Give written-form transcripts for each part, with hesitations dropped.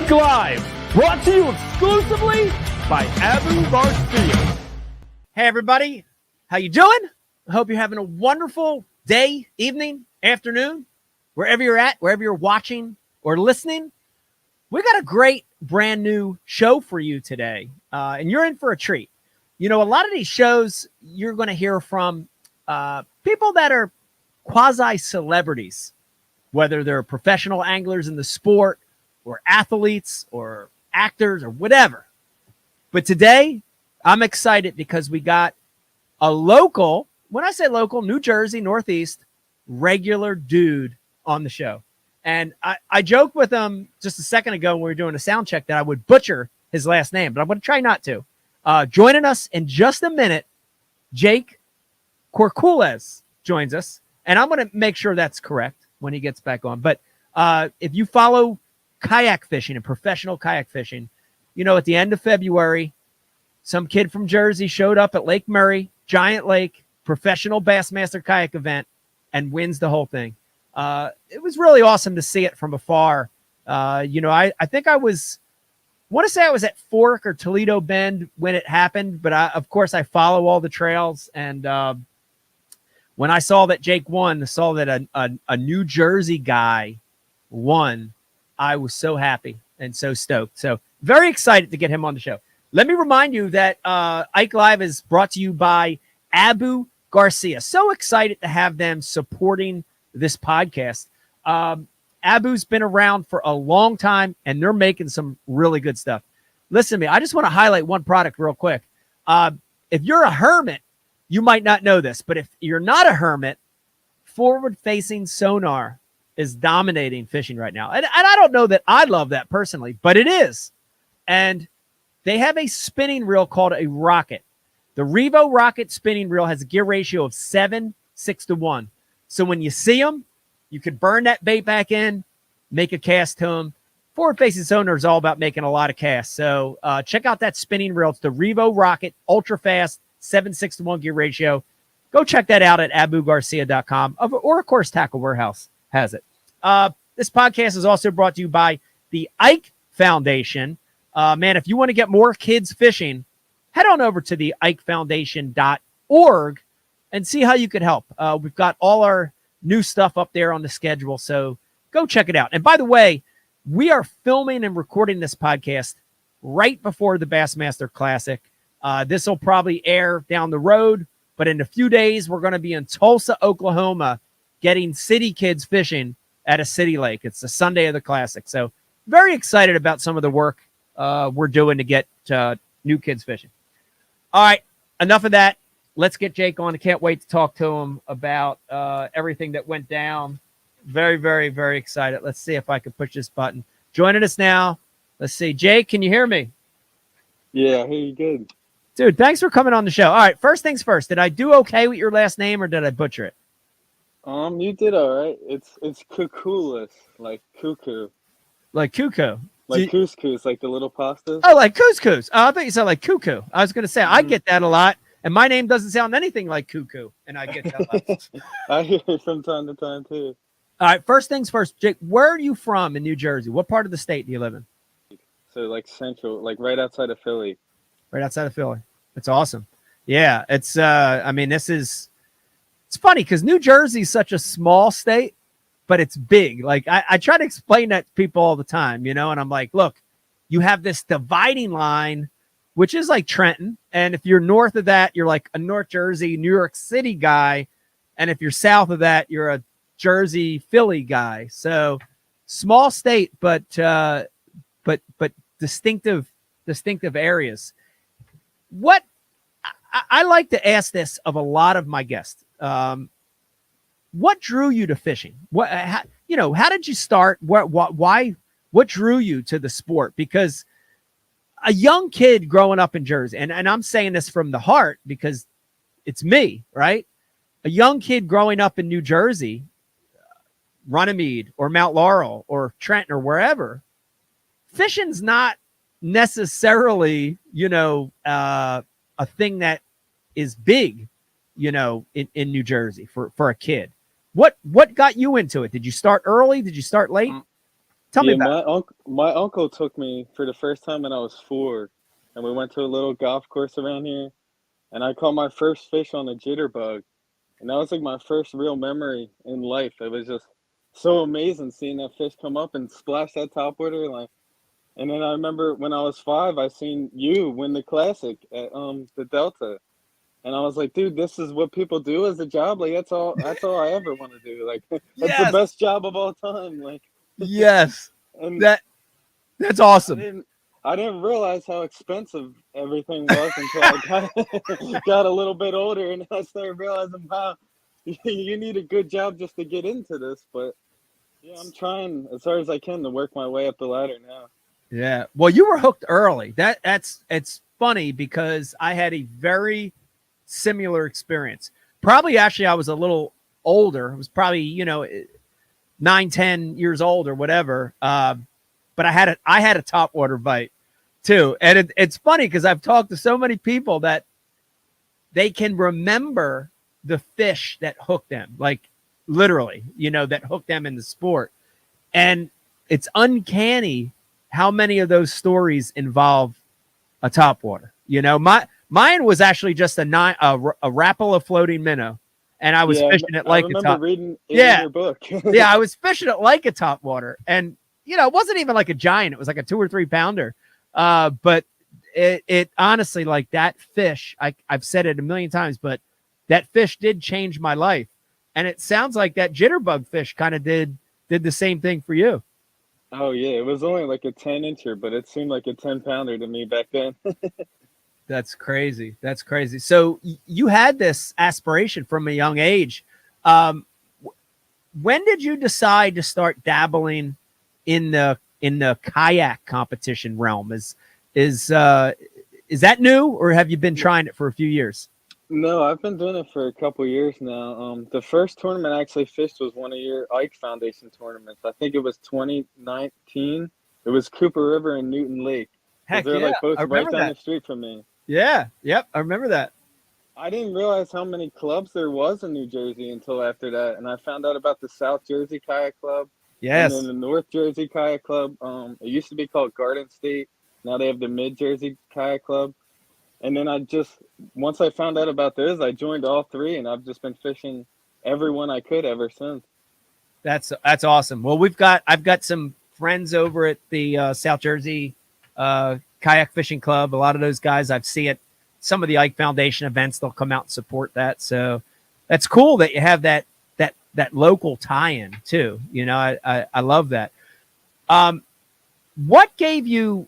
Ike Live, brought to you exclusively by Abu Garcia. Hey everybody, how you doing? I hope you're having a wonderful day, evening, afternoon, wherever you're at, wherever you're watching or listening. We got a great brand new show for you today, and you're in for a treat. You know, a lot of these shows you're going to hear from people that are quasi-celebrities, whether they're professional anglers in the sport or athletes or actors or whatever. But today, I'm excited because we got a local, when I say local, New Jersey, Northeast, regular dude on the show. And I joked with him just a second ago when we were doing a sound check that I would butcher his last name, but I'm going to try not to. Joining us in just a minute, Jake Coucoules joins us. And I'm going to make sure that's correct when he gets back on. But if you follow kayak fishing and professional kayak fishing, you know, at the end of February, some kid from Jersey showed up at Lake Murray, Giant Lake, professional Bassmaster kayak event, and wins the whole thing. It was really awesome to see it from afar. You know, I think I want to say I was at Fork or Toledo Bend when it happened, but of course I follow all the trails. And when I saw that Jake won, saw that a New Jersey guy won, I was so happy and so stoked. So very excited to get him on the show. Let me remind you that Ike Live is brought to you by Abu Garcia. So excited to have them supporting this podcast. Abu's been around for a long time, and they're making some really good stuff. Listen to me. I just want to highlight one product real quick. If you're a hermit, you might not know this, but if you're not a hermit, forward-facing sonar is dominating fishing right now. And I don't know that I love that personally, but it is. And they have a spinning reel called a Rocket. The Revo Rocket spinning reel has a gear ratio of 7:6-1. So when you see them, you could burn that bait back in, make a cast to them. Forward-facing sonar is all about making a lot of casts. So check out that spinning reel. It's the Revo Rocket, ultra-fast, 7:6-1 gear ratio. Go check that out at abugarcia.com. Or, of course, Tackle Warehouse has it. This podcast is also brought to you by the Ike Foundation. Man, if you want to get more kids fishing, head on over to the ikefoundation.org and see how you could help. We've got all our new stuff up there on the schedule, so go check it out. And by the way, we are filming and recording this podcast right before the Bassmaster Classic. This will probably air down the road, but in a few days, we're going to be in Tulsa, Oklahoma, getting city kids fishing at a city lake. It's the Sunday of the Classic. So very excited about some of the work we're doing to get new kids fishing. All right, enough of that. Let's get Jake on. I can't wait to talk to him about everything that went down. Very, very, very excited. Let's see if I can push this button. Joining us now. Let's see. Jake, can you hear me? Yeah, I hear you good. Dude, thanks for coming on the show. All right, first things first. Did I do okay with your last name or did I butcher it? You did all right. It's Coucoules, like cuckoo. Like cuckoo. Like couscous, like the little pastas. Oh, like couscous. Oh, I thought you said like cuckoo. I was going to say, I get that a lot. And my name doesn't sound anything like cuckoo. And I get that a lot. I hear it from time to time, too. All right, first things first. Jake, where are you from in New Jersey? What part of the state do you live in? So, like, central, like right outside of Philly. Right outside of Philly. That's awesome. Yeah, it's, I mean, it's funny because New Jersey is such a small state, but it's big. Like, I try to explain that to people all the time, you know, and I'm like, look, you have this dividing line, which is like Trenton. And if you're north of that, you're like a North Jersey, New York City guy. And if you're south of that, you're a Jersey, Philly guy. So small state, but distinctive areas. What I like to ask this of a lot of my guests. What drew you to fishing? How did you start? Why? What drew you to the sport? Because a young kid growing up in Jersey, and I'm saying this from the heart because it's me, right? A young kid growing up in New Jersey, Runnymede or Mount Laurel or Trenton or wherever, fishing's not necessarily, a thing that is big, in New Jersey for a kid. What got you into it? Did you start early? Did you start late? Tell me Yeah, about my uncle took me for the first time when I was 4, and we went to a little golf course around here, and I caught my first fish on a jitterbug, and that was like my first real memory in life. It was just so amazing seeing that fish come up and splash that topwater, like. And then I remember when I was 5, I seen you win the classic at the Delta, and I was like, dude, this is what people do as a job. Like that's all I ever want to do. Like it. that's the Yes. best job of all time. Like Yes. and That that's I awesome. didn't I didn't realize how expensive everything was until I got got a little bit older, and I started realizing, wow, you need a good job just to get into this. But yeah, I'm trying as hard as I can to work my way up the ladder now. Yeah. Well, you were hooked early. That's it's funny because I had a very similar experience. Probably actually I was a little older. I was probably, 9, 10 years old or whatever. But I had a topwater bite too. And it's funny because I've talked to so many people that they can remember the fish that hooked them, like literally, that hooked them in the sport. And it's uncanny how many of those stories involve a topwater. Mine was actually just a Rapala floating minnow, and I was Yeah, fishing it I like a remember top. reading it in Yeah, your book. yeah, I was fishing it like a topwater, and it wasn't even like a giant. It was like a 2 or 3 pounder. But it honestly, like that fish, I've said it a million times, but that fish did change my life, and it sounds like that jitterbug fish kind of did the same thing for you. Oh yeah, it was only like a 10-incher, but it seemed like a 10-pounder to me back then. That's crazy. That's crazy. So you had this aspiration from a young age. Um, when did you decide to start dabbling in the kayak competition realm? Is that new, or have you been trying it for a few years? No, I've been doing it for a couple years now. The first tournament I actually fished was one of your Ike Foundation tournaments. I think it was 2019. It was Cooper River and Newton Lake because Heck they're yeah, like both I right remember down that. the street from me. Yeah, yep, I remember that. I didn't realize how many clubs there was in New Jersey until after that, and I found out about the South Jersey Kayak Club and then Yes, the North Jersey Kayak Club. It used to be called Garden State. Now they have the Mid Jersey Kayak Club. And then once I found out about this, I joined all three, and I've just been fishing every one I could ever since. that's awesome. Well, I've got some friends over at the South Jersey Kayak Fishing Club. A lot of those guys I've seen at some of the Ike Foundation events. They'll come out and support that. So that's cool that you have that local tie-in too. I love that. What gave you,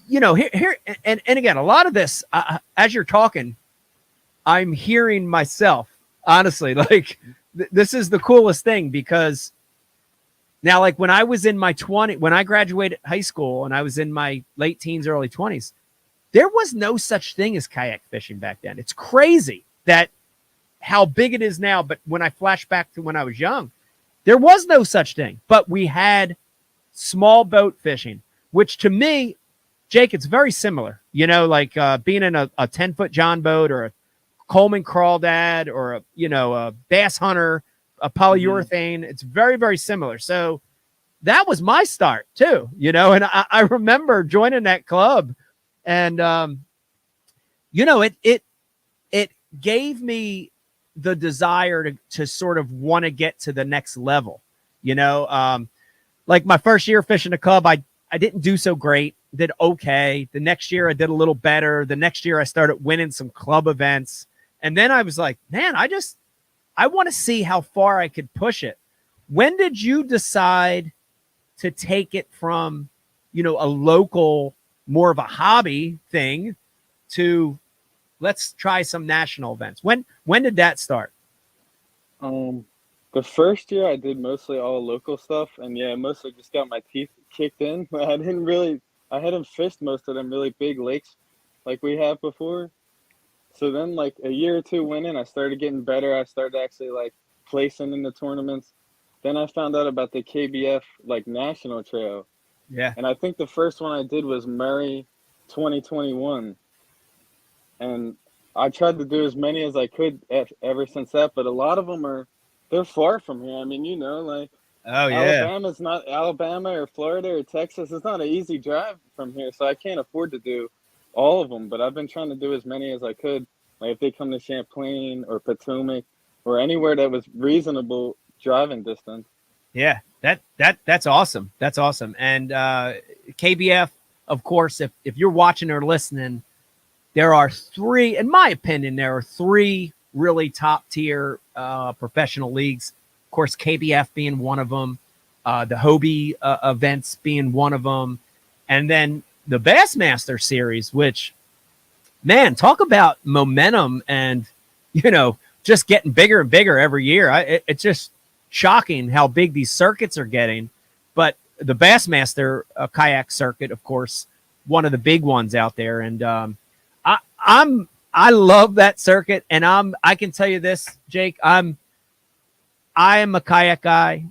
here and again, a lot of this, as you're talking, I'm hearing myself, honestly, like this is the coolest thing because now, like when I was in my when I graduated high school and I was in my late teens, early 20s, there was no such thing as kayak fishing back then. It's crazy that how big it is now. But when I flash back to when I was young, there was no such thing, but we had small boat fishing, which to me, Jake, it's very similar, like being in a 10-foot John boat or a Coleman crawdad or a bass hunter, a Hmm. polyurethane. It's very, very similar. So that was my start too, and I remember joining that club and, it gave me the desire to sort of want to get to the next level, like my first year fishing the club, I didn't do so great. Did okay. The next year I did a little better. The next year I started winning some club events. And then I was like, man, I want to see how far I could push it. When did you decide to take it from, a local, more of a hobby thing to let's try some national events? When did that start? Um, the first year I did mostly all local stuff, and yeah, mostly just got my teeth kicked in. I hadn't fished most of them really big lakes like we have before. So then, like a year or two went in, I started getting better. I started actually like placing in the tournaments. Then I found out about the KBF like national trail, Yeah. and I think the first one I did was Murray 2021, and I tried to do as many as I could ever since that. But a lot of them they're far from here. I mean, like Oh yeah. Alabama or Florida or Texas. It's not an easy drive from here, so I can't afford to do all of them. But I've been trying to do as many as I could. Like if they come to Champlain or Potomac or anywhere that was reasonable driving distance. Yeah, that's awesome. That's awesome. And KBF, of course, if you're watching or listening, there are three, in my opinion, there are three really top tier professional leagues. Of course, KBF being one of them, the Hobie events being one of them, and then the Bassmaster Series, which, man, talk about momentum and, just getting bigger and bigger every year. It's just shocking how big these circuits are getting. But the Bassmaster kayak circuit, of course, one of the big ones out there. And I love that circuit. And I can tell you this, Jake, I am a kayak guy.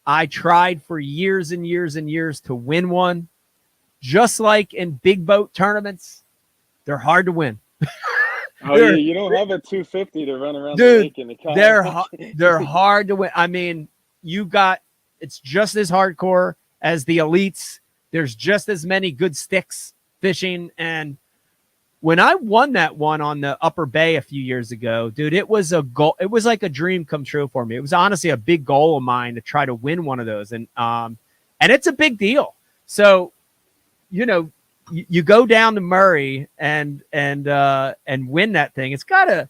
I tried for years and years and years to win one. Just like in big boat tournaments, they're hard to win. Oh yeah, you don't have a 250 to run around the lake in the kayak. They're hard to win. I mean, it's just as hardcore as the elites. There's just as many good sticks fishing. And when I won that one on the Upper Bay a few years ago, dude, it was a goal. It was like a dream come true for me. It was honestly a big goal of mine to try to win one of those. And it's a big deal. So, you go down to Murray and win that thing. It's gotta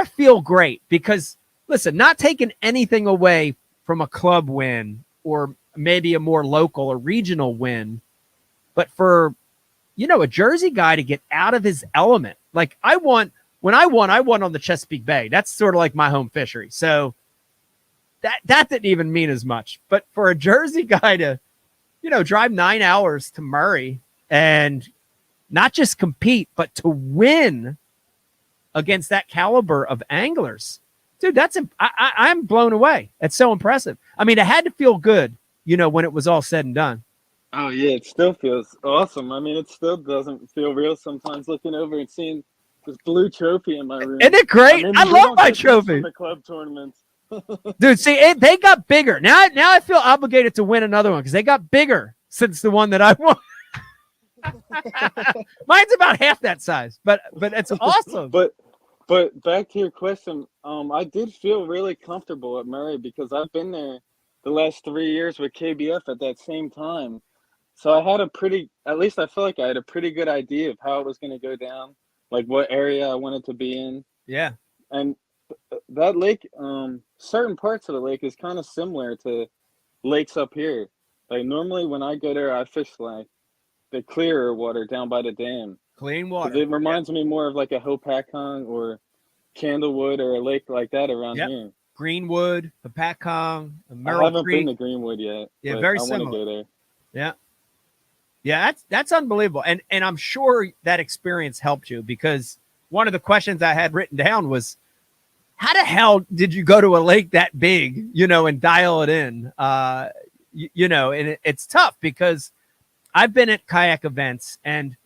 feel great because, listen, not taking anything away from a club win or maybe a more local or regional win, but for, a Jersey guy to get out of his element. Like I won on the Chesapeake Bay. That's sort of like my home fishery. So that didn't even mean as much, but for a Jersey guy to, drive 9 hours to Murray and not just compete, but to win against that caliber of anglers, dude, I'm blown away. It's so impressive. I mean, it had to feel good, when it was all said and done. Oh yeah, it still feels awesome. I mean, it still doesn't feel real sometimes looking over and seeing this blue trophy in my room. Isn't it great? I love my trophy. The club tournaments. Dude, see, they got bigger. Now I feel obligated to win another one because they got bigger since the one that I won. Mine's about half that size, but it's awesome. But back to your question, I did feel really comfortable at Murray because I've been there the last 3 years with KBF at that same time. So I had at least I feel like I had a pretty good idea of how it was going to go down, like what area I wanted to be in. Yeah. And that lake, certain parts of the lake is kind of similar to lakes up here. Like normally when I go there, I fish like the clearer water down by the dam. Clean water. It reminds me more of like a Hopatcong or Candlewood or a lake like that around here. Greenwood, Hopatcong, I haven't been to Greenwood yet. Yeah, very similar. I want to go there. Yeah. Yeah, that's unbelievable. And I'm sure that experience helped you because one of the questions I had written down was, how the hell did you go to a lake that big, and dial it in? And it's tough because I've been at kayak events and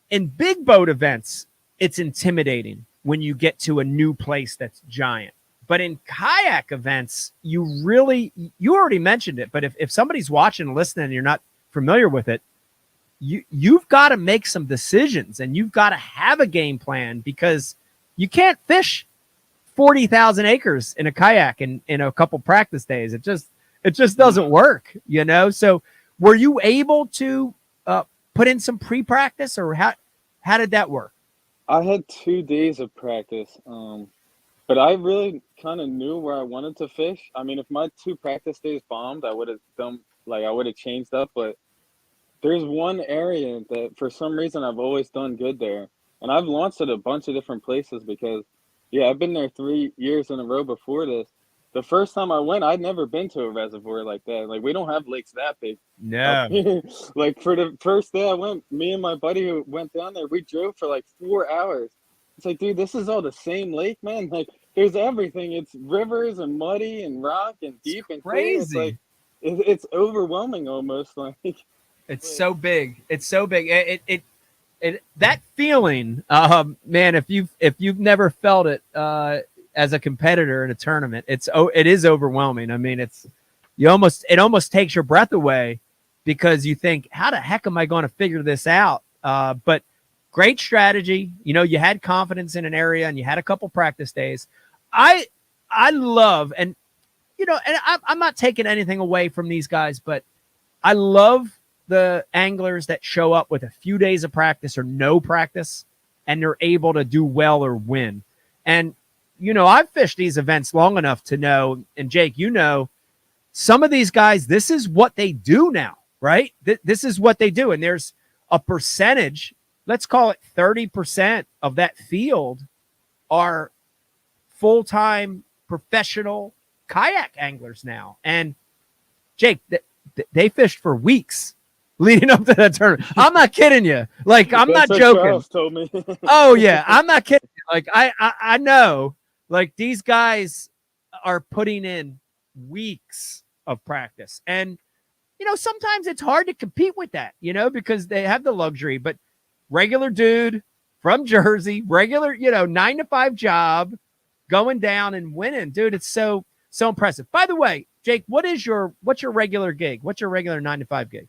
in big boat events, it's intimidating when you get to a new place that's giant. But in kayak events, you already mentioned it, but if somebody's watching and listening and you're not familiar with it, you've got to make some decisions and you've got to have a game plan because you can't fish 40,000 acres in a kayak in a couple practice days. It just doesn't work, So were you able to put in some pre-practice or how did that work? I had 2 days of practice, but I really kind of knew where I wanted to fish. I mean, if my 2 practice days bombed, I would have changed up, but there's one area that for some reason I've always done good there. And I've launched at a bunch of different places because, I've been there 3 years in a row before this. The first time I went, I'd never been to a reservoir like that. Like, we don't have lakes that big. No. Like, for the first day I went, me and my buddy who went down there, we drove for like 4 hours. It's like, dude, this is all the same lake, man. Like, there's everything. It's rivers and muddy and rock and deep and crazy. It's like, it's overwhelming almost. Like, it's so big. It's so big. It that feeling, man. If you've never felt it as a competitor in a tournament, it is overwhelming. I mean, it almost takes your breath away because you think, how the heck am I going to figure this out? But great strategy. You had confidence in an area and you had a couple practice days. I love, and I'm not taking anything away from these guys, but I love the anglers that show up with a few days of practice or no practice and they're able to do well or win. And, I've fished these events long enough to know, and Jake, some of these guys, this is what they do now, right? This is what they do. And there's a percentage, let's call it 30% of that field are full-time professional kayak anglers now. And Jake, they fished for weeks leading up to that tournament. I'm not kidding you. Like, I'm not joking. Charles told me. Oh yeah, I'm not kidding you. Like, I know. Like, these guys are putting in weeks of practice, and sometimes it's hard to compete with that. Because they have the luxury. But regular dude from Jersey, regular 9-to-5 job, going down and winning, dude. It's so impressive. By the way, Jake, what's your regular gig? What's your regular 9-to-5 gig?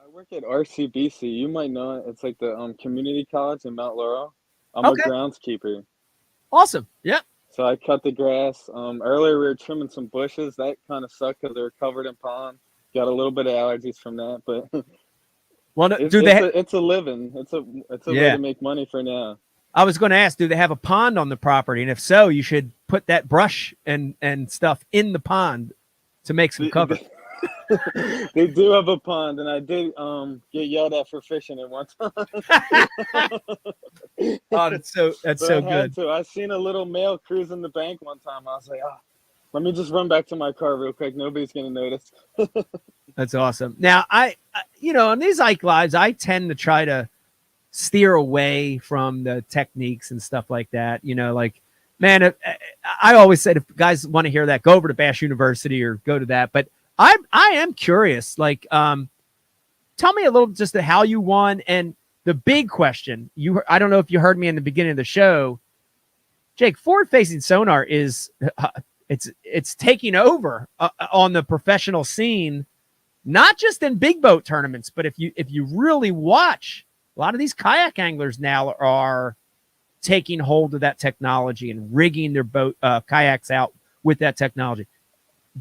I work at RCBC. You might know it. It's like the community college in Mount Laurel. I'm Okay. a groundskeeper. Awesome. Yep. So I cut the grass. Earlier we were trimming some bushes. That kind of sucked because they were covered in pond. Got a little bit of allergies from that, but Well, it's a living. It's a way to make money for now. I was going to ask, do they have a pond on the property? And if so, you should put that brush and stuff in the pond to make some cover. They do have a pond, and I did get yelled at for fishing it one time. Oh, that's so good. I seen a little male cruising the bank one time. I was like, let me just run back to my car real quick. Nobody's gonna notice. That's awesome. Now, I on these Ike Lives, I tend to try to steer away from the techniques and stuff like that. Man, I always said, if guys want to hear that, go over to Bash University or go to that. But I am curious, like, tell me a little just how you won. And the big question, I don't know if you heard me in the beginning of the show, Jake, forward-facing sonar is it's taking over on the professional scene, not just in big boat tournaments, but if you really watch, a lot of these kayak anglers now are taking hold of that technology and rigging their boat kayaks out with that technology.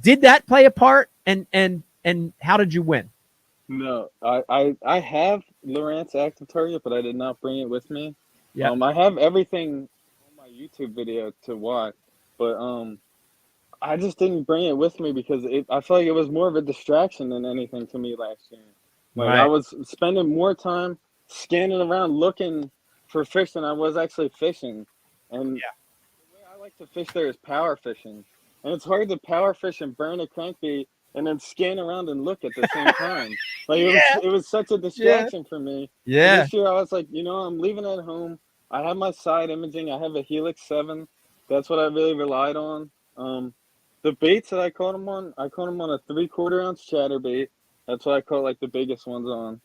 Did that play a part? And how did you win? No, I have Lowrance active target, but I did not bring it with me. Yeah. I have everything on my YouTube video to watch, but I just didn't bring it with me because I felt like it was more of a distraction than anything to me last year. Like, Right. I was spending more time scanning around looking for fish than I was actually fishing. And the way I like to fish there is power fishing. And it's hard to power fish and burn a crankbait and then scan around and look at the same time. Like, it was such a distraction for me. Yeah. And this year I was like, I'm leaving at home. I have my side imaging. I have a Helix 7. That's what I really relied on. The baits that I caught them on a 3/4 ounce chatterbait. That's what I caught like the biggest ones on.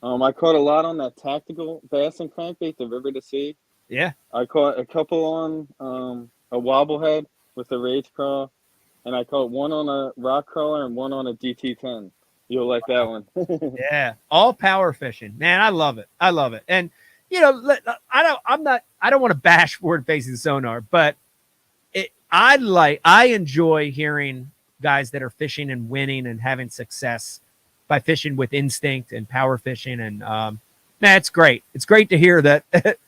I caught a lot on that tactical bass and crankbait, the River to Sea. Yeah. I caught a couple on a wobblehead with a rage crawl, and I caught one on a rock crawler and one on a DT10. You'll like that one. Yeah, all power fishing, man. I love it. And I don't want to bash forward facing sonar, but I enjoy hearing guys that are fishing and winning and having success by fishing with instinct and power fishing. And man, it's great. It's great to hear that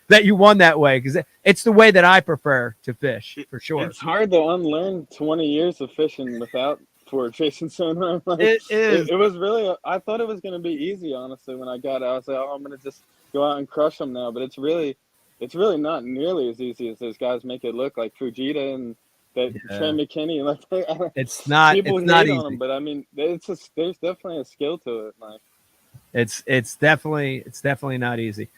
that you won that way, because it's the way that I prefer to fish, for sure. It's hard to unlearn 20 years of fishing without forward facing sonar. Like, It is. It was really. I thought it was going to be easy, honestly. When I got out, I was like, I'm going to just go out and crush them now. But it's really not nearly as easy as those guys make it look. Like Fujita and that Trey McKinney. Like, it's not. People it's not hate easy. on them, but I mean, there's definitely a skill to it. Like, it's definitely not easy.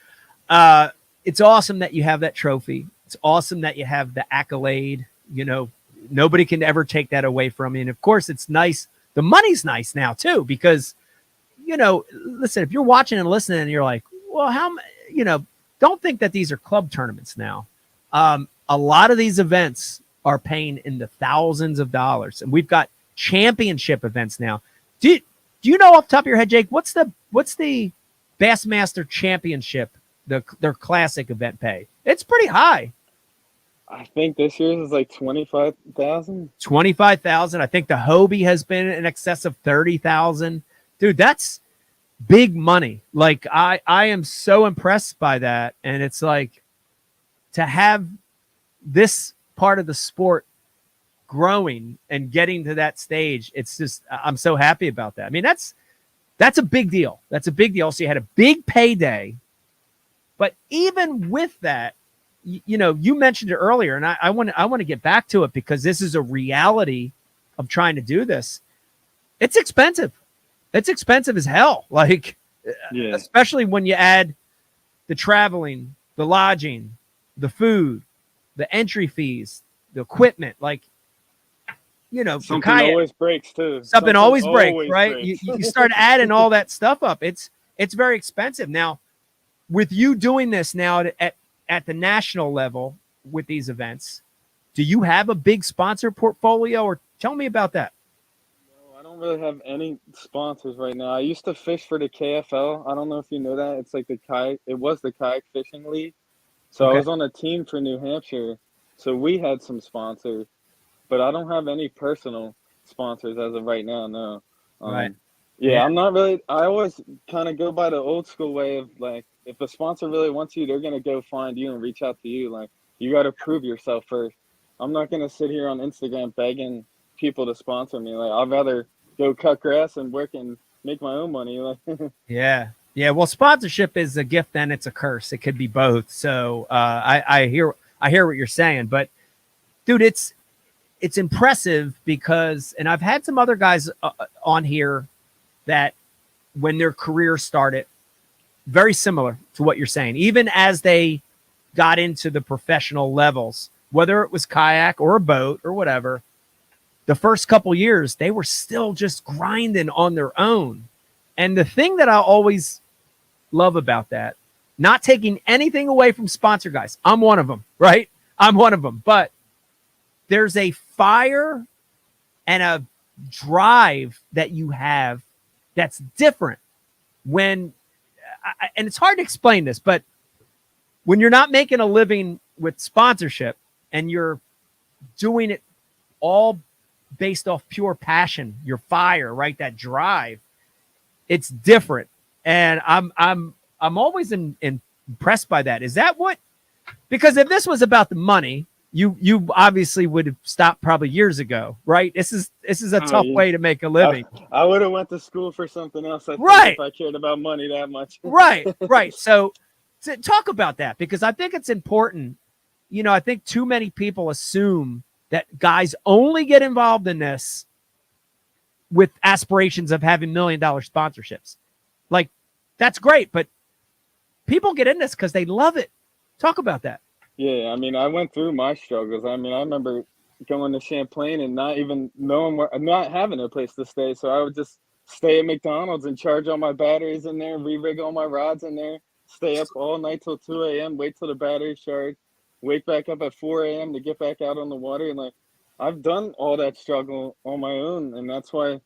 It's awesome that you have that trophy. It's awesome that you have the accolade. Nobody can ever take that away from you. And of course, it's nice. The money's nice now too, because, listen, if you're watching and listening and you're like, well, don't think that these are club tournaments now. A lot of these events are paying in the thousands of dollars, and we've got championship events now. Do you know off the top of your head, Jake, what's the Bassmaster Championship, their classic event pay? It's pretty high. I think this year's is like 25,000. 25,000. I think the Hobie has been in excess of 30,000. Dude, that's big money. Like I am so impressed by that. And it's like to have this part of the sport growing and getting to that stage. It's just, I'm so happy about that. I mean, that's a big deal. That's a big deal. So you had a big payday, but even with that, you know, you mentioned it earlier, and I want to get back to it because this is a reality of trying to do this. It's expensive. It's expensive as hell. Like, especially when you add the traveling, the lodging, the food, the entry fees, the equipment. Like, you know, something always breaks too. Something always breaks, right? Breaks. You start adding all that stuff up. It's very expensive. Now, with you doing this now at the national level with these events, do you have a big sponsor portfolio, or tell me about that? No, I don't really have any sponsors right now. I used to fish for the KFL. I don't know if you know that. It's like it was the kayak fishing league. So I was on a team for New Hampshire. So we had some sponsors, but I don't have any personal sponsors as of right now. No. Right. Yeah, I'm not really. I always kind of go by the old school way of like, if a sponsor really wants you, they're going to go find you and reach out to you. Like, you got to prove yourself first. I'm not going to sit here on Instagram begging people to sponsor me. Like, I'd rather go cut grass and work and make my own money. Like, yeah. Well, sponsorship is a gift and it's a curse. It could be both. So I hear what you're saying, but dude, it's impressive because, and I've had some other guys on here that when their career started, very similar to what you're saying, even as they got into the professional levels, whether it was kayak or a boat or whatever, the first couple years, they were still just grinding on their own. And the thing that I always love about that, not taking anything away from sponsor guys, I'm one of them, right? I'm one of them, but there's a fire and a drive that you have that's different when, and it's hard to explain this, but when you're not making a living with sponsorship and you're doing it all based off pure passion, your fire, right? That drive, it's different. And I'm always impressed by that. Is that what, because if this was about the money, you obviously would have stopped probably years ago, right? This is a tough way to make a living. I would have went to school for something else. I think, if I cared about money that much. Right. So talk about that, because I think it's important. You know, I think too many people assume that guys only get involved in this with aspirations of having $1 million sponsorships. Like, that's great, but people get in this because they love it. Talk about that. Yeah, I mean, I went through my struggles. I mean, I remember going to Champlain and not even knowing not having a place to stay. So I would just stay at McDonald's and charge all my batteries in there, re-rig all my rods in there, stay up all night till 2 a.m., wait till the batteries charge, wake back up at 4 a.m. to get back out on the water. And like, I've done all that struggle on my own. And that's why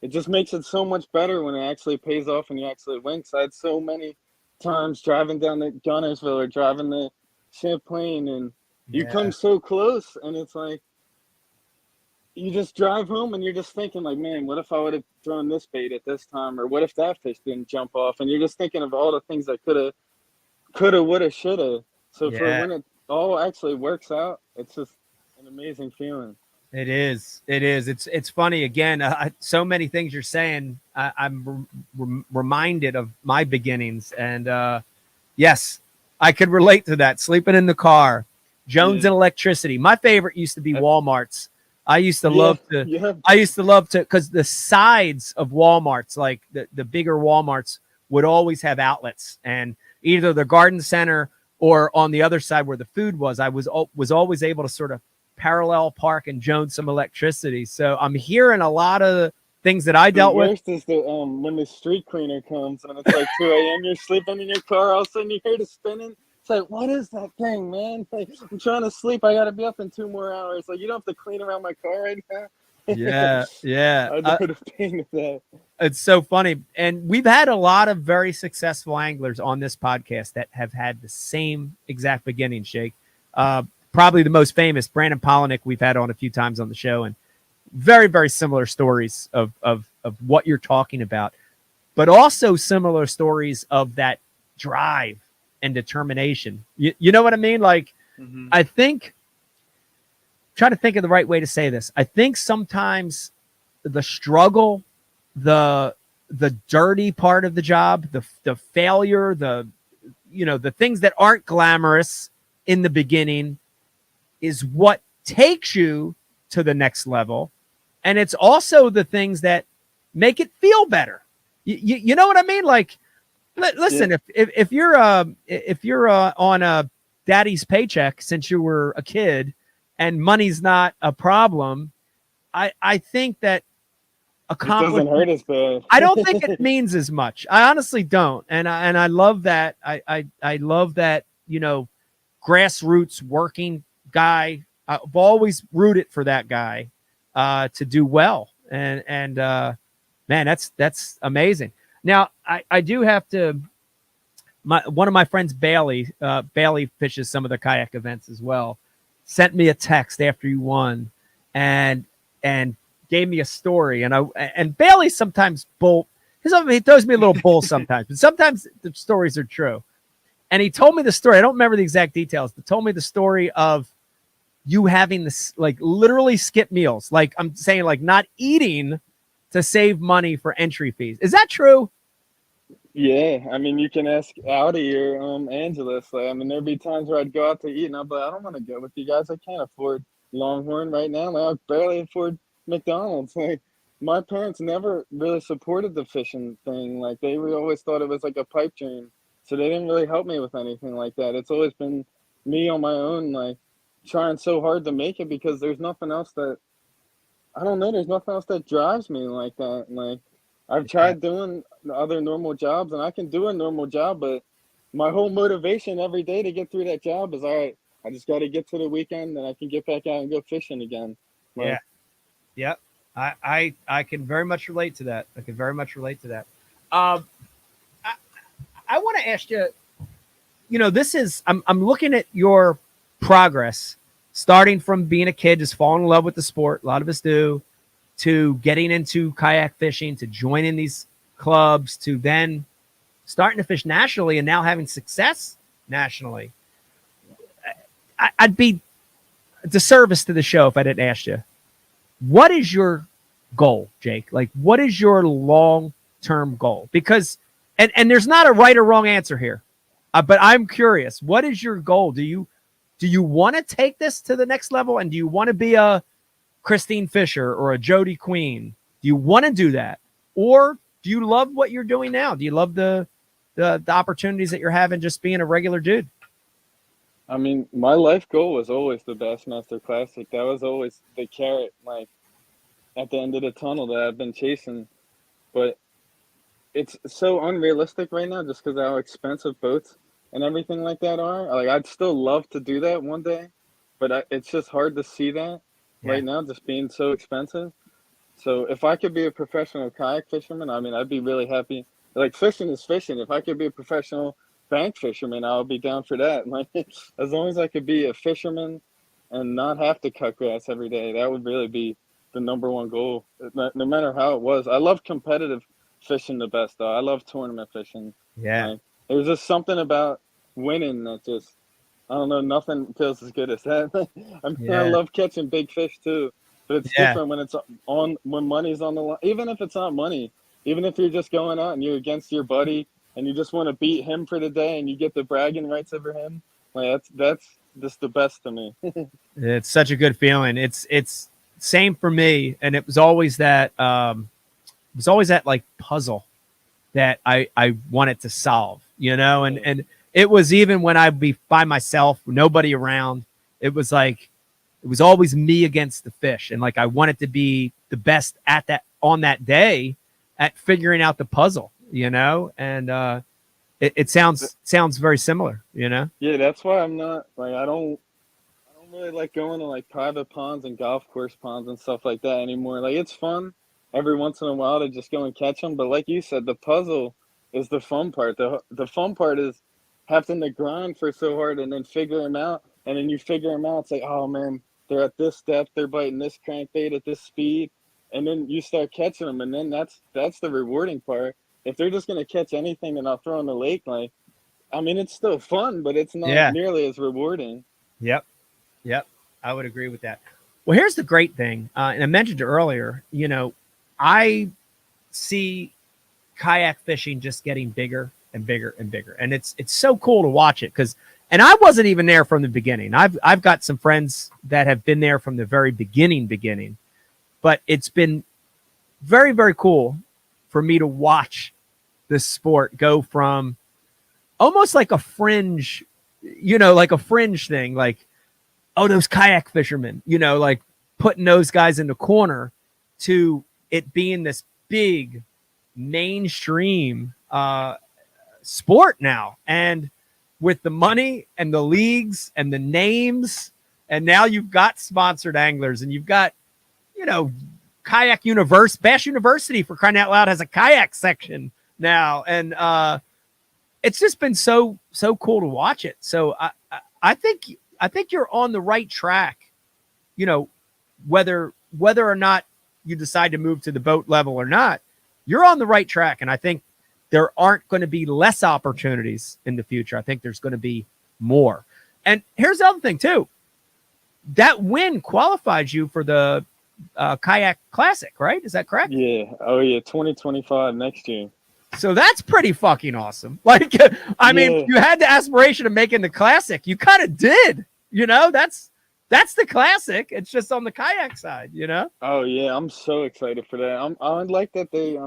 it just makes it so much better when it actually pays off and you actually win. So I had so many times driving down to Gunnersville or driving to Champlain, and you come so close, and it's like you just drive home and you're just thinking like, man, what if I would have thrown this bait at this time, or what if that fish didn't jump off? And you're just thinking of all the things that coulda, woulda, shoulda. So for when it all actually works out, it's just an amazing feeling. It is. It's funny. Again, so many things you're saying. I'm reminded of my beginnings, and yes, I could relate to that. Sleeping in the car, Jones and electricity. My favorite used to be Walmart's. I used to love to, because the sides of Walmart's, like the bigger Walmart's, would always have outlets, and either the garden center or on the other side where the food was, I was always able to sort of parallel park and Jones some electricity. So I'm hearing a lot of things that I dealt with. The worst is when the street cleaner comes and it's like 2 a.m. You're sleeping in your car, all of a sudden you hear the spinning. It's like, what is that thing, man? Like, I'm trying to sleep. I got to be up in 2 more hours. Like, you don't have to clean around my car right now. Yeah, yeah. I know the pain of that. It's so funny. And we've had a lot of very successful anglers on this podcast that have had the same exact beginning, Jake. Probably the most famous, Brandon Polinick, we've had on a few times on the show, and very, very similar stories of what you're talking about, but also similar stories of that drive and determination. You know what I mean? Like, I think, try to think of the right way to say this. I think sometimes the struggle, the dirty part of the job, the failure, the things that aren't glamorous in the beginning is what takes you to the next level. And it's also the things that make it feel better. You know what I mean? Like, listen, if you're on a daddy's paycheck since you were a kid and money's not a problem, I think that It doesn't hurt as bad. I don't think it means as much. I honestly don't. And I love that. I love that, grassroots working guy. I've always rooted for that guy to do well. And man, that's amazing. Now I do have to, one of my friends, Bailey fishes some of the kayak events as well, sent me a text after you won and gave me a story. And Bailey sometimes he throws me a little bull sometimes, but sometimes the stories are true. And he told me the story. I don't remember the exact details, but told me the story of you having this, like, literally skip meals. Like, I'm saying, like, not eating to save money for entry fees. Is that true? Yeah, I mean, you can ask Audi or Angelus. Like, I mean, there'd be times where I'd go out to eat, and I'd be like, I don't want to go with you guys. I can't afford Longhorn right now. Like, I barely afford McDonald's. Like, my parents never really supported the fishing thing. Like, they always thought it was like a pipe dream. So they didn't really help me with anything like that. It's always been me on my own, like, trying so hard to make it because there's nothing else that, I don't know, there's nothing else that drives me like that. Like, I've tried doing other normal jobs, and I can do a normal job, but my whole motivation every day to get through that job is, all right, I just got to get to the weekend, and I can get back out and go fishing again. Like, yeah. I can very much relate to that. I want to ask you, this is, I'm looking at your progress, starting from being a kid, just falling in love with the sport. A lot of us do, to getting into kayak fishing, to joining these clubs, to then starting to fish nationally and now having success nationally. I'd be a disservice to the show if I didn't ask you, what is your goal, Jake? Like, what is your long-term goal? Because, and there's not a right or wrong answer here, but I'm curious. What is your goal? Do you want to take this to the next level? And do you want to be a Christine Fisher or a Jody Queen? Do you want to do that? Or do you love what you're doing now? Do you love the opportunities that you're having just being a regular dude? I mean, my life goal was always the Bassmaster Classic. That was always the carrot, like, at the end of the tunnel that I've been chasing. But it's so unrealistic right now just because of how expensive boats and everything like that are. Like, I'd still love to do that one day, but it's just hard to see that right now, just being so expensive. So if I could be a professional kayak fisherman, I mean, I'd be really happy. Like, fishing is fishing. If I could be a professional bank fisherman, I would be down for that. Like, as long as I could be a fisherman and not have to cut grass every day, that would really be the number one goal, no matter how it was. I love competitive fishing the best, though. I love tournament fishing. Yeah. Like, there's just something about winning that just, I don't know, nothing feels as good as that. I mean, I love catching big fish too, but it's different when it's when money's on the line. Even if it's not money, even if you're just going out and you're against your buddy and you just want to beat him for the day and you get the bragging rights over him, like, that's just the best to me. It's such a good feeling. It's same for me, and it was always that like puzzle that I wanted to solve, and it was even when I'd be by myself, nobody around. It was like, it was always me against the fish. And like, I wanted to be the best at that on that day at figuring out the puzzle, and it sounds very similar, Yeah, that's why I'm not like, I don't really like going to like private ponds and golf course ponds and stuff like that anymore. Like it's fun every once in a while to just go and catch them, but like you said, the puzzle is the fun part. The fun part is having to grind for so hard and then figure them out, and then you figure them out. It's like, oh man, they're at this depth, they're biting this crankbait at this speed, and then you start catching them, and then that's the rewarding part. If they're just gonna catch anything that I'll throw in the lake, like, I mean, it's still fun, but it's not nearly as rewarding. Yep. I would agree with that. Well, here's the great thing, and I mentioned it earlier. You know, I see kayak fishing just getting bigger and bigger and bigger, and it's so cool to watch it because. And I wasn't even there from the beginning. I've got some friends that have been there from the very beginning, but it's been very, very cool for me to watch this sport go from almost like a fringe, like a fringe thing, like, oh, those kayak fishermen, like putting those guys in the corner, to it being this big mainstream sport now. And with the money and the leagues and the names, and now you've got sponsored anglers, and you've got, Kayak Bass University, for crying out loud, has a kayak section now, and it's just been so cool to watch it. So I think you're on the right track. Whether or not you decide to move to the boat level or not, you're on the right track, and I think there aren't going to be less opportunities in the future. I think there's going to be more. And here's the other thing too. That win qualifies you for the Kayak Classic, right? Is that correct? Yeah. Oh yeah. 2025 next year. So that's pretty fucking awesome. Like, I mean, you had the aspiration of making the Classic. You kind of did, that's the Classic. It's just on the kayak side, Oh yeah. I'm so excited for that. I like that they,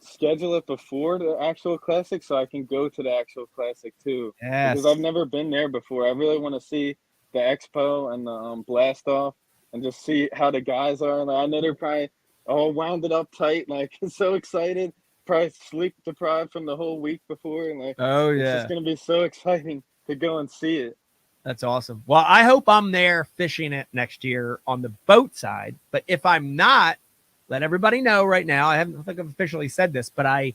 schedule it before the actual Classic so I can go to the actual Classic too. Yes. Because I've never been there before. I really want to see the expo and the blast off and just see how the guys are. Like, I know they're probably all wounded up tight, like so excited, probably sleep deprived from the whole week before. And like, oh yeah, it's just gonna be so exciting to go and see it. That's awesome. Well, I hope I'm there fishing it next year on the boat side. But if I'm not, let everybody know right now. I don't think I've officially said this, but I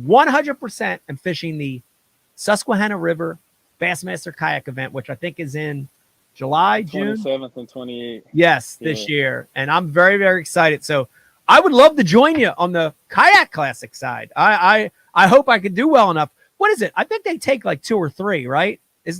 100% am fishing the Susquehanna River Bassmaster Kayak event, which I think is in July, June 27th and 28th. Yes, this year. And I'm very, very excited. So I would love to join you on the Kayak Classic side. I hope I could do well enough. What is it? I think they take like 2 or 3, right?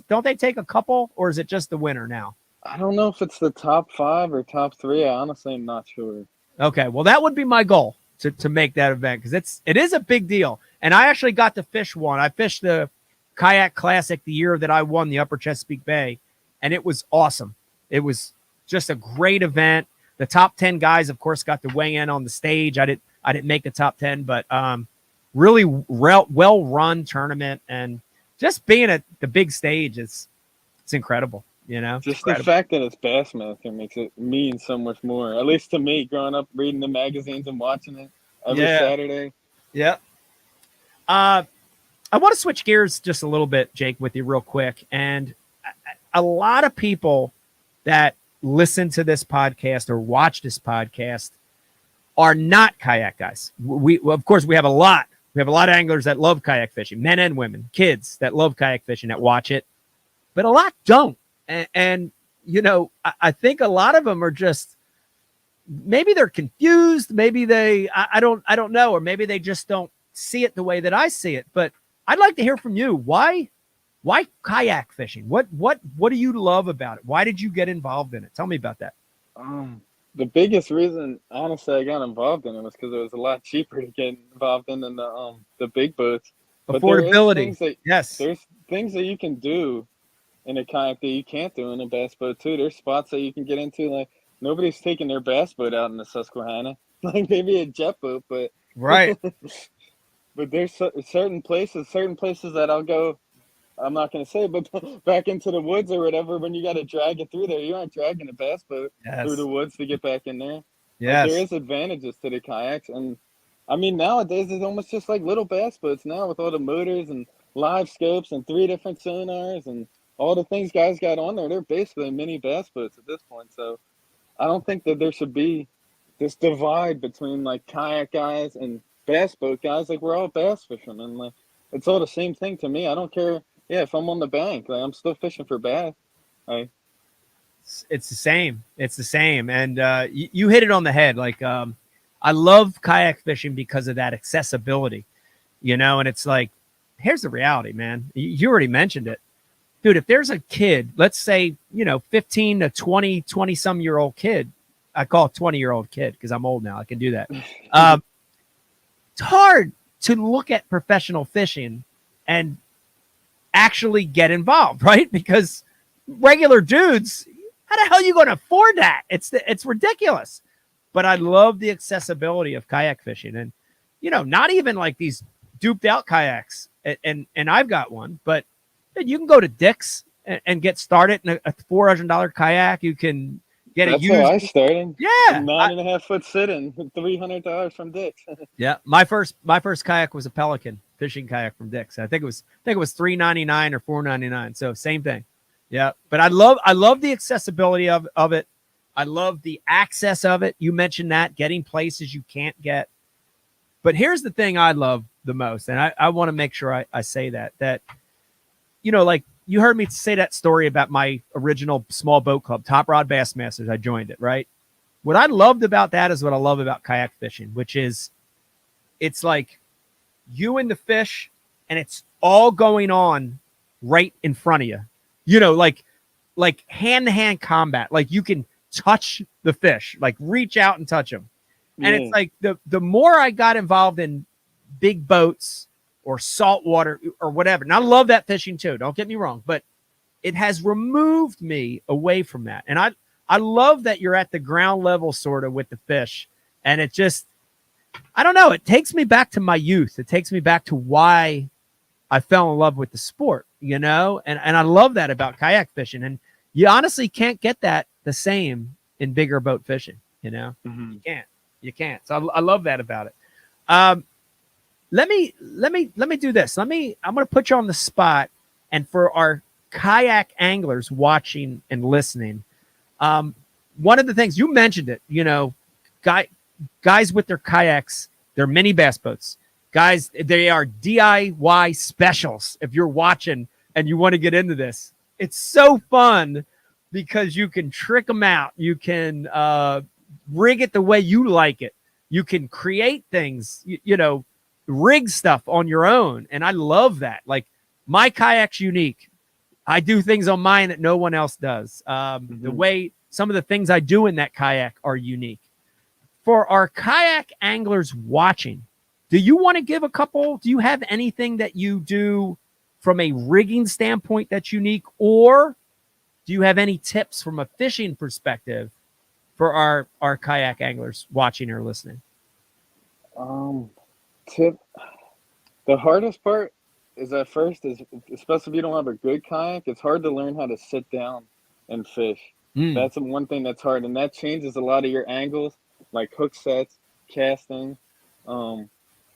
Don't they take a couple, or is it just the winner now? I don't know if it's the top 5 or top 3. I honestly am not sure. Okay, well, that would be my goal to make that event, because it is a big deal. And I actually got to fish one. I fished the Kayak Classic the year that I won the Upper Chesapeake Bay, and it was awesome. It was just a great event. The top 10 guys, of course, got to weigh in on the stage. I didn't make the top 10, but really well-run tournament, and just being at the big stage it's incredible. Just the fact that it's Bassmaster makes it mean so much more. At least to me, growing up reading the magazines and watching it every Saturday. Yeah. I want to switch gears just a little bit, Jake, with you real quick. And a lot of people that listen to this podcast or watch this podcast are not kayak guys. Of course, we have a lot of anglers that love kayak fishing, men and women, kids that love kayak fishing that watch it, but a lot don't. And I think a lot of them are just, maybe they're confused. Maybe I don't know. Or maybe they just don't see it the way that I see it. But I'd like to hear from you. Why kayak fishing? What do you love about it? Why did you get involved in it? Tell me about that. The biggest reason, honestly, I got involved in it was because it was a lot cheaper to get involved in than the big boats. Affordability. There's things that you can do in a kayak that you can't do in a bass boat too. There's spots that you can get into, like nobody's taking their bass boat out in the Susquehanna, like maybe a jet boat, but right. But there's certain places that I'll go, I'm not going to say, but back into the woods or whatever, when you got to drag it through there, you aren't dragging a bass boat through the woods to get back in there. Yes. Like, there is advantages to the kayaks. And I mean, nowadays it's almost just like little bass boats now with all the motors and live scopes and 3 different sonars. And all the things guys got on there, they're basically mini bass boats at this point. So I don't think that there should be this divide between like kayak guys and bass boat guys. Like we're all bass fishermen. Like it's all the same thing to me. I don't care. Yeah, if I'm on the bank, like I'm still fishing for bass. Like It's the same. It's the same. And you hit it on the head. Like I love kayak fishing because of that accessibility, and it's like, here's the reality, man. You already mentioned it. Dude, if there's a kid, let's say, 15 to 20 some year old kid, I call it 20-year-old kid because I'm old now. I can do that. It's hard to look at professional fishing and actually get involved, right? Because regular dudes, how the hell are you going to afford that? It's ridiculous. But I love the accessibility of kayak fishing, and not even like these duped out kayaks. And I've got one, but you can go to Dick's and get started in a $400 kayak. You can get that's a how used. I started. Yeah, 9.5 foot sitting, $300 from Dick's. yeah. My first kayak was a Pelican fishing kayak from Dick's. I think it was $399 or $499. So same thing. Yeah, but I love the accessibility of it. I love the access of it. You mentioned that, getting places you can't get. But here's the thing I love the most, and I want to make sure I say that like you heard me say that story about my original small boat club, Top Rod Bassmasters. I joined it, right? What I loved about that is what I love about kayak fishing, which is it's like you and the fish, and it's all going on right in front of you. Like hand-to-hand combat. Like you can touch the fish, like reach out and touch them. And it's like the more I got involved in big boats or saltwater or whatever, and I love that fishing too, don't get me wrong, but it has removed me away from that. And I love that you're at the ground level sort of with the fish. And it just, I don't know, it takes me back to my youth. It takes me back to why I fell in love with the sport, and I love that about kayak fishing. And you honestly can't get that the same in bigger boat fishing, Mm-hmm. You can't. So I love that about it. Let me do this. I'm going to put you on the spot. And for our kayak anglers watching and listening, one of the things you mentioned it, guys with their kayaks, their mini bass boats, guys, they are DIY specials. If you're watching and you want to get into this, it's so fun because you can trick them out. You can rig it the way you like it. You can create things, rig stuff on your own. And I love that. Like my kayak's unique. I do things on mine that no one else does. The way some of the things I do in that kayak are unique. For our kayak anglers watching, do you want to give a couple? Do you have anything that you do from a rigging standpoint that's unique? Or do you have any tips from a fishing perspective for our kayak anglers watching or listening? Tip. The hardest part is at first, especially if you don't have a good kayak, it's hard to learn how to sit down and fish. That's one thing that's hard, and that changes a lot of your angles, like hook sets, casting.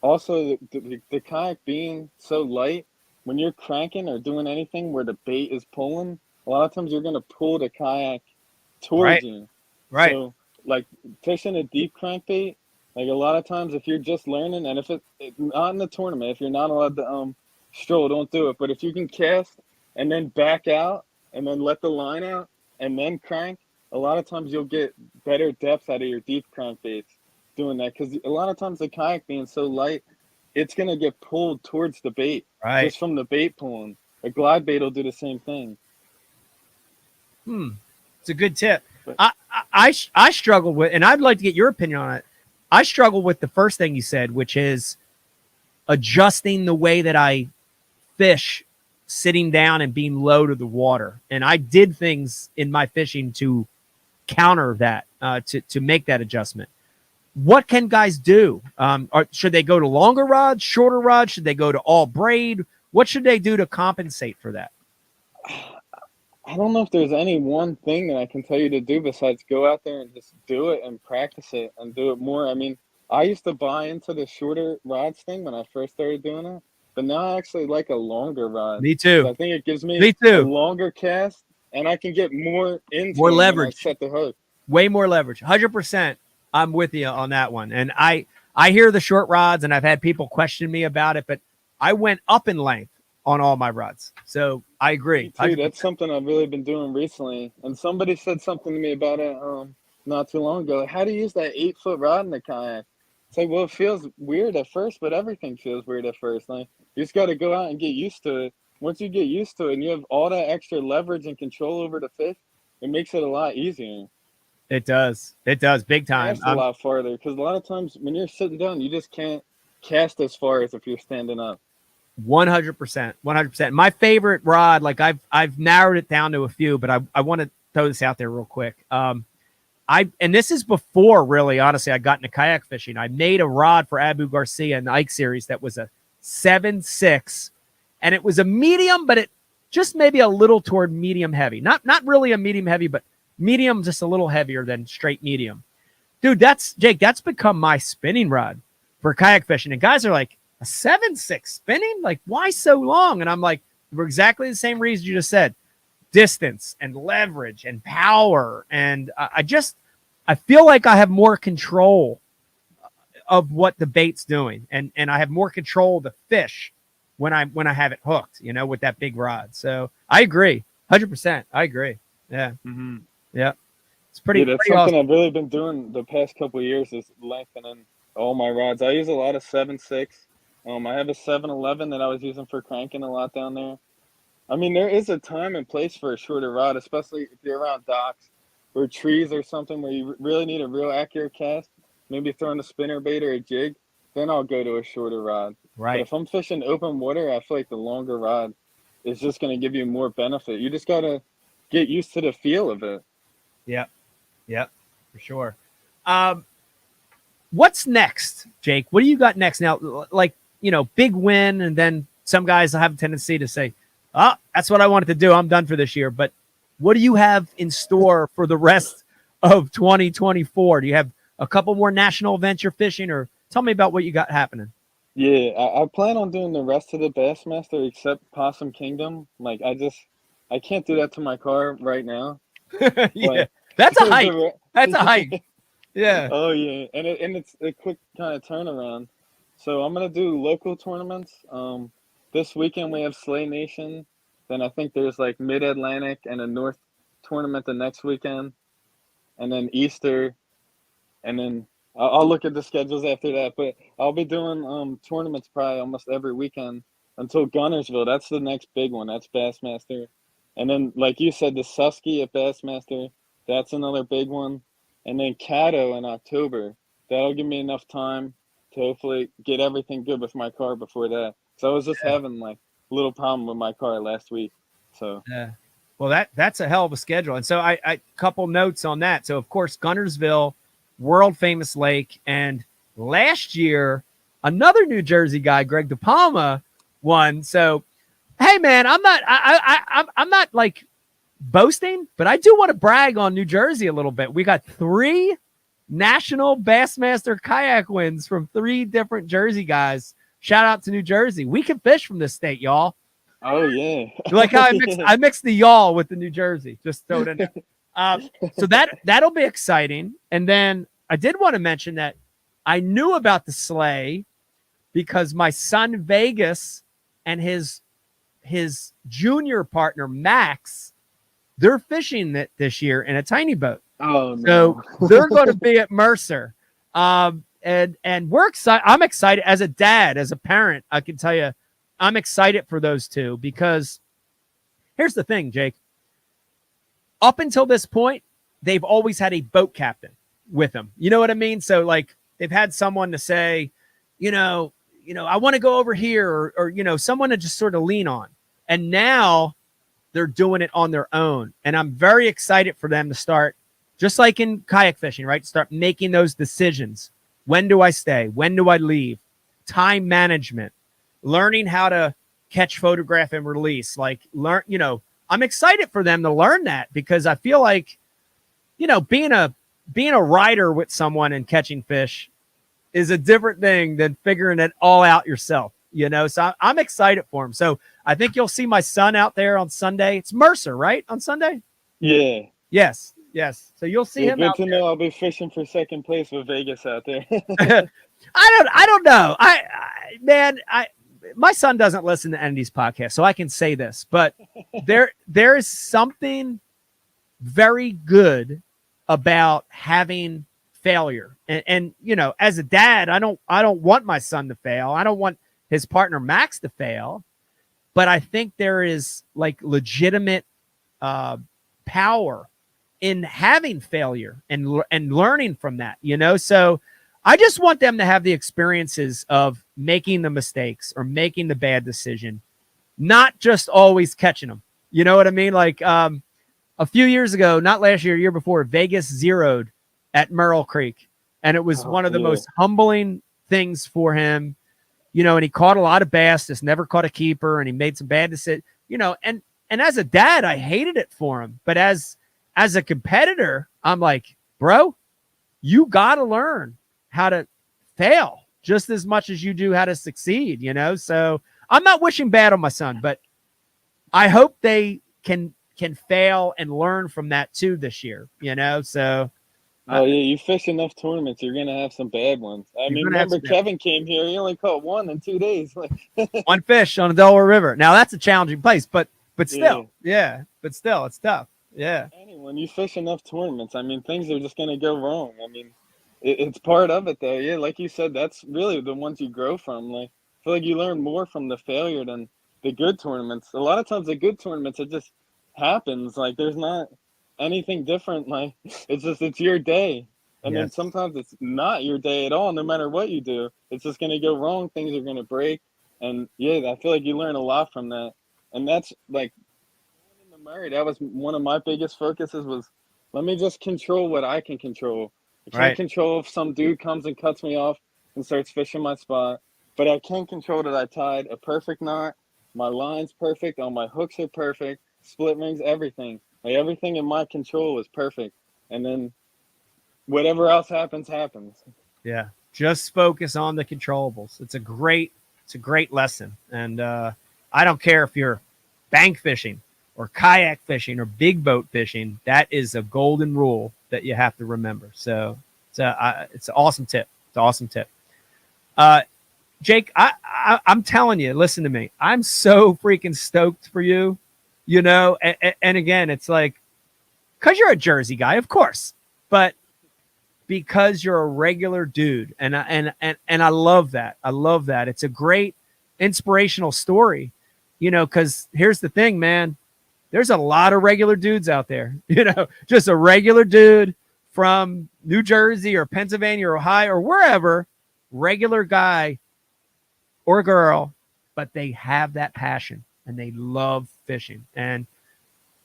Also, the kayak being so light, when you're cranking or doing anything where the bait is pulling, a lot of times you're going to pull the kayak towards you. Right. So, like fishing a deep crankbait, like a lot of times if you're just learning, and if it not in the tournament, if you're not allowed to stroll, don't do it. But if you can cast and then back out and then let the line out and then crank, a lot of times you'll get better depth out of your deep crankbaits doing that, because a lot of times the kayak being so light, it's going to get pulled towards the bait just from the bait pulling. A glide bait will do the same thing. It's a good tip. I struggle with, and I'd like to get your opinion on it. I struggle with the first thing you said, which is adjusting the way that I fish, sitting down and being low to the water. And I did things in my fishing to counter that, to make that adjustment. What can guys do? Should they go to longer rods, shorter rods? Should they go to all braid? What should they do to compensate for that? I don't know if there's any one thing that I can tell you to do besides go out there and just do it and practice it and do it more. I mean, I used to buy into the shorter rods thing when I first started doing it but now I actually like a longer rod. Me too. I think it gives me Me a too. longer cast, and I can get more into More it when I leverage. set the hook. Way more leverage. 100%. I'm with you on that one. And I hear the short rods, and I've had people question me about it, but I went up in length on all my rods. So I agree. Me too. 100%. That's something I've really been doing recently. And somebody said something to me about it not too long ago. Like, how do you use that 8-foot rod in the kayak? It's like, well, it feels weird at first, but everything feels weird at first. Like, you just got to go out and get used to it. Once you get used to it and you have all that extra leverage and control over the fish, it makes it a lot easier. It does. It does. Big time. Cast a lot farther, because a lot of times when you're sitting down, you just can't cast as far as if you're standing up. 100%. 100%. My favorite rod, like I've narrowed it down to a few, but I want to throw this out there real quick. And this is before, really, honestly, I got into kayak fishing. I made a rod for Abu Garcia in the Ike series that was a 7.6, and it was a medium, but it just maybe a little toward medium heavy. Not really a medium heavy, but medium, just a little heavier than straight medium. Dude, Jake, that's become my spinning rod for kayak fishing. And guys are like, a 7.6 spinning? Like, why so long? And I'm like, for exactly the same reason you just said. Distance and leverage and power. And I feel like I have more control of what the bait's doing. And I have more control of the fish when I have it hooked, with that big rod. So I agree. 100%. I agree. Yeah. Mm-hmm. Yeah. It's pretty. Yeah, that's pretty something awesome. I've really been doing the past couple of years, is lengthening all my rods. I use a lot of 7.6. I have a 7.11 that I was using for cranking a lot down there. I mean, there is a time and place for a shorter rod, especially if you're around docks or trees or something where you really need a real accurate cast, maybe throwing a spinner bait or a jig, then I'll go to a shorter rod. Right. But if I'm fishing open water, I feel like the longer rod is just going to give you more benefit. You just got to get used to the feel of it. Yep. Yep. For sure. What's next, Jake? What do you got next? Now, like, big win, and then some guys have a tendency to say, oh, that's what I wanted to do. I'm done for this year. But what do you have in store for the rest of 2024? Do you have a couple more national events you're fishing, or tell me about what you got happening? Yeah, I plan on doing the rest of the Bassmaster except Possum Kingdom. Like, I can't do that to my car right now. Yeah, that's a hike. That's a hike. Yeah. Oh yeah, and it's a quick kind of turnaround. So I'm gonna do local tournaments. This weekend we have Slay Nation. Then I think there's like Mid-Atlantic and a North tournament the next weekend, and then Easter, and then I'll look at the schedules after that. But I'll be doing tournaments probably almost every weekend until Gunnersville. That's the next big one. That's Bassmaster, and then like you said, the Susky at Bassmaster. That's another big one, and then Caddo in October. That'll give me enough time to hopefully get everything good with my car before that. So I was just having like a little problem with my car last week. So yeah. Well, that's a hell of a schedule. And so I couple notes on that. So of course, Gunnersville, world famous lake, and last year another New Jersey guy, Greg DePalma, won. So hey man, I'm not like boasting, but I do want to brag on New Jersey a little bit. We got 3 national Bassmaster kayak wins from 3 different Jersey guys. Shout out to New Jersey. We can fish from this state, y'all. oh yeah. Like how I mixed the y'all with the New Jersey. Just throw it in there. So that'll be exciting. And then I did want to mention that I knew about the sleigh because my son Vegas and his junior partner Max, they're fishing this year in a tiny boat. Oh no. So they're going to be at Mercer. And we're excited. I'm excited as a dad, as a parent. I can tell you, I'm excited for those two because here's the thing, Jake. Up until this point, they've always had a boat captain with them. You know what I mean? So like they've had someone to say, I want to go over here, or someone to just sort of lean on. And now they're doing it on their own. And I'm very excited for them to start, just like in kayak fishing, right? Start making those decisions. When do I stay? When do I leave? Time management, learning how to catch, photograph, and release. Like I'm excited for them to learn that because I feel like, being a rider with someone and catching fish is a different thing than figuring it all out yourself. So I'm excited for him. So I think you'll see my son out there on Sunday. It's Mercer, right? On Sunday? Yeah. Yes. So you'll see him Good out to there. know I'll be fishing for second place with Vegas out there. I don't know. My son doesn't listen to any of these podcasts, so I can say this, but there is something very good about having failure. And as a dad, I don't want my son to fail. I don't want his partner Max to fail, but I think there is like legitimate power in having failure and learning from that, so I just want them to have the experiences of making the mistakes or making the bad decision, not just always catching them. You know what I mean? Like a few years ago, not last year, year before, Vegas zeroed at Merle Creek. And it was one of the most humbling things for him, and he caught a lot of bass, just never caught a keeper, and he made some bad decisions, and as a dad, I hated it for him. But as a competitor, I'm like, bro, you got to learn how to fail just as much as you do how to succeed, So I'm not wishing bad on my son, but I hope they can fail and learn from that too this year, So Oh yeah, you fish enough tournaments, you're gonna have some bad ones. I mean, remember Kevin came here, he only caught one in 2 days. One fish on the Delaware River. Now that's a challenging place, but still, but still, it's tough. Yeah. When you fish enough tournaments, I mean, things are just gonna go wrong. I mean, it's part of it though. Yeah, like you said, that's really the ones you grow from. Like, I feel like you learn more from the failure than the good tournaments. A lot of times, the good tournaments, it just happens. Like, there's not anything different. Like, it's your day. And then sometimes it's not your day at all, no matter what you do. It's just gonna go wrong. Things are gonna break. And I feel like you learn a lot from that. And that's like in the Murray, that was one of my biggest focuses was let me just control what I can control. I can't control if some dude comes and cuts me off and starts fishing my spot, but I can control that I tied a perfect knot. My line's perfect. All my hooks are perfect. Split rings, everything. Like everything in my control is perfect. And then whatever else happens. Yeah. Just focus on the controllables. It's a great lesson. And I don't care if you're bank fishing or kayak fishing or big boat fishing. That is a golden rule that you have to remember. So it's an awesome tip. It's an awesome tip. Jake, I'm telling you, listen to me. I'm so freaking stoked for you, and again, it's like, because you're a Jersey guy, of course, but because you're a regular dude. And I love that. I love that. It's a great inspirational story, because here's the thing, man. There's a lot of regular dudes out there, just a regular dude from New Jersey or Pennsylvania or Ohio or wherever, regular guy or girl, but they have that passion and they love fishing. And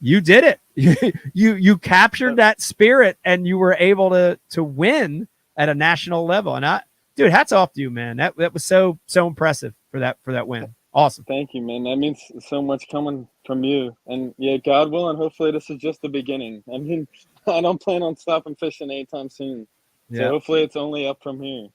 you did it. You captured that spirit and you were able to win at a national level. And dude, hats off to you, man. That was so impressive for that win. Awesome. Thank you, man. That means so much coming from you. And God willing, hopefully this is just the beginning. I mean, I don't plan on stopping fishing anytime soon. So hopefully it's only up from here.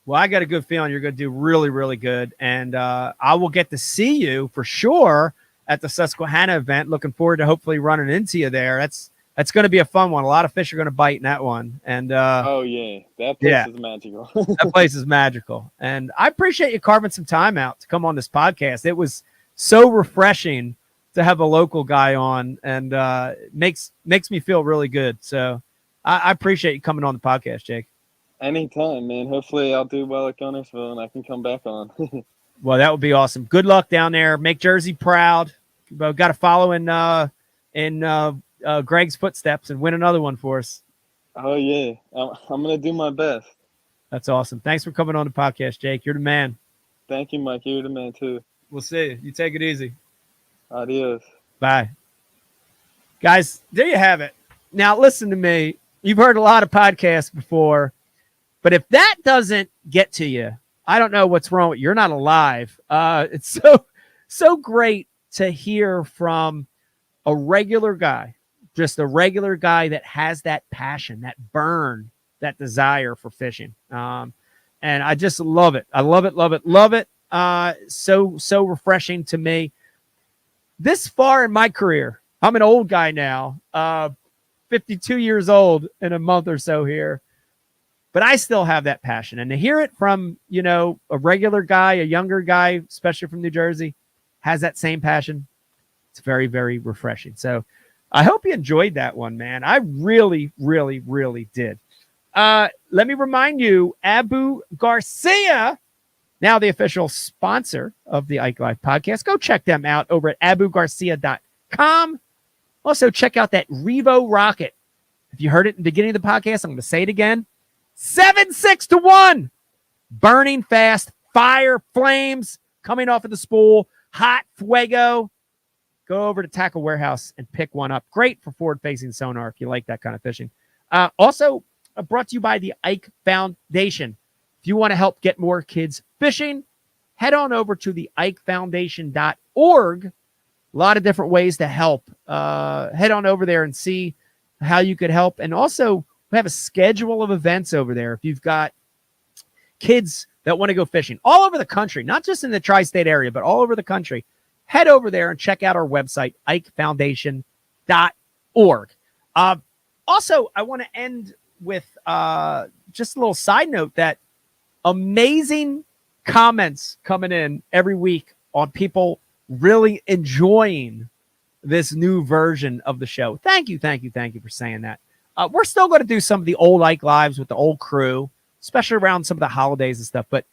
Well, I got a good feeling you're going to do really, really good. And I will get to see you for sure at the Susquehanna event. Looking forward to hopefully running into you there. That's going to be a fun one. A lot of fish are going to bite in that one. And oh yeah, that place is magical. That place is magical. And I appreciate you carving some time out to come on this podcast. It was so refreshing to have a local guy on, and makes me feel really good. So I appreciate you coming on the podcast, Jake. Anytime, man. Hopefully I'll do well at Gunnersville and I can come back on. Well, that would be awesome. Good luck down there. Make Jersey proud. Got to follow in Greg's footsteps and win another one for us. Oh yeah, I'm gonna do my best. That's awesome. Thanks for coming on the podcast, Jake. You're the man. Thank you, Mike. You're the man too. We'll see you. You take it easy. Adios. Bye. Guys, there you have it. Now listen to me. You've heard a lot of podcasts before, but if that doesn't get to you, I don't know what's wrong with you. You're not alive. It's so great to hear from a regular guy, just a regular guy that has that passion, that burn, that desire for fishing. And I just love it. I love it, love it, love it. So refreshing to me. This far in my career, I'm an old guy now, 52 years old in a month or so here, but I still have that passion. And to hear it from, a regular guy, a younger guy, especially from New Jersey, has that same passion, it's very, very refreshing. So I hope you enjoyed that one, man. I really, really, really did. Let me remind you, Abu Garcia, now the official sponsor of the Ike Live podcast. Go check them out over at abugarcia.com. Also, check out that Revo rocket. If you heard it in the beginning of the podcast, I'm going to say it again. 7-6-1. Burning fast. Fire, flames coming off of the spool. Hot fuego. Go over to Tackle Warehouse and pick one up. Great for forward-facing sonar if you like that kind of fishing. Also, brought to you by the Ike Foundation. If you want to help get more kids fishing, head on over to the ikefoundation.org. A lot of different ways to help. Head on over there and see how you could help. And also, we have a schedule of events over there. If you've got kids that want to go fishing all over the country, not just in the tri-state area, but all over the country, head over there and check out our website, ikefoundation.org. Also, I want to end with just a little side note that amazing comments coming in every week on people really enjoying this new version of the show. Thank you for saying that. We're still going to do some of the old Ike Lives with the old crew, especially around some of the holidays and stuff. But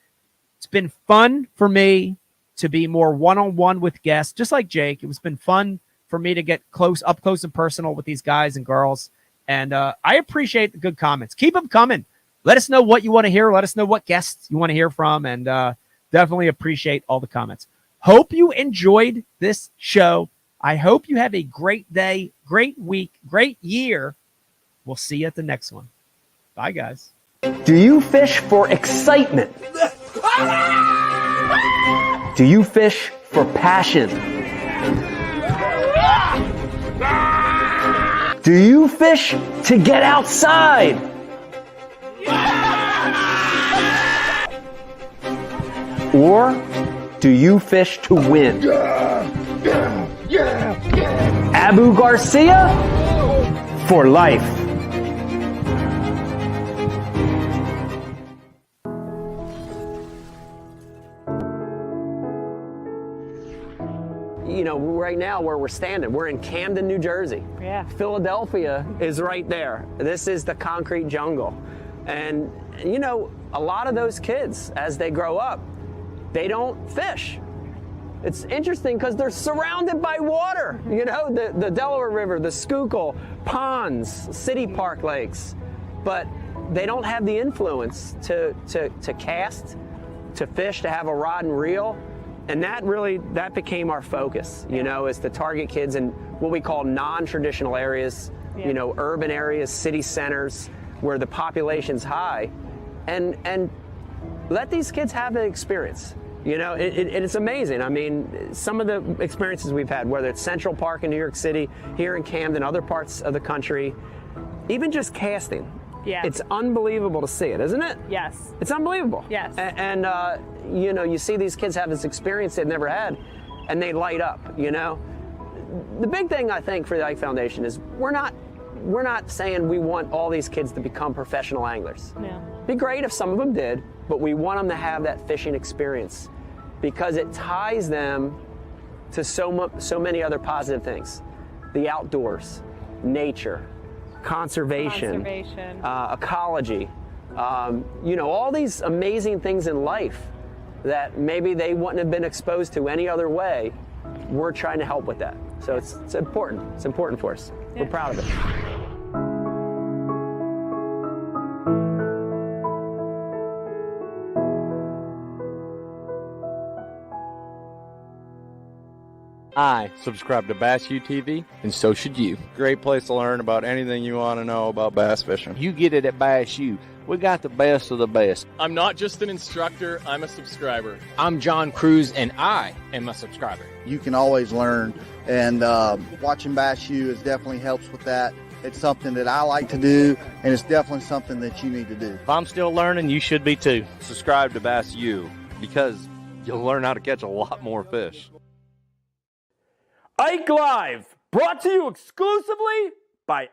it's been fun for me to be more one-on-one with guests, just like Jake. It's been fun for me to get up close and personal with these guys and girls. And I appreciate the good comments. Keep them coming. Let us know what you want to hear. Let us know what guests you want to hear from. And definitely appreciate all the comments. Hope you enjoyed this show. I hope you have a great day, great week, great year. We'll see you at the next one. Bye, guys. Do you fish for excitement? Do you fish for passion? Do you fish to get outside? Or do you fish to win? Abu Garcia for life. Right now where we're standing, we're in Camden, New Jersey. Yeah. Philadelphia is right there. This is the concrete jungle. And, a lot of those kids, as they grow up, they don't fish. It's interesting because they're surrounded by water. The Delaware River, the Schuylkill, ponds, city park lakes. But they don't have the influence to cast, to fish, to have a rod and reel. And that became our focus, is to target kids in what we call non-traditional areas, urban areas, city centers, where the population's high, and let these kids have an experience. It's amazing. I mean, some of the experiences we've had, whether it's Central Park in New York City, here in Camden, other parts of the country, even just casting. Yeah. It's unbelievable to see it, isn't it? Yes. It's unbelievable. Yes. And you see these kids have this experience they've never had, and they light up, The big thing, I think, for the Ike Foundation is we're not saying we want all these kids to become professional anglers. No. It'd be great if some of them did, but we want them to have that fishing experience because it ties them to so many other positive things. The outdoors, nature, conservation. Ecology, all these amazing things in life that maybe they wouldn't have been exposed to any other way. We're trying to help with that. So it's important. It's important for us. Yeah. We're proud of it. I subscribe to Bass U TV, and so should you. Great place to learn about anything you want to know about bass fishing. You get it at Bass U. We got the best of the best. I'm not just an instructor, I'm a subscriber. I'm John Cruz, and I am a subscriber. You can always learn, and watching Bass U definitely helps with that. It's something that I like to do, and it's definitely something that you need to do. If I'm still learning, you should be too. Subscribe to Bass U because you'll learn how to catch a lot more fish. Ike Live, brought to you exclusively by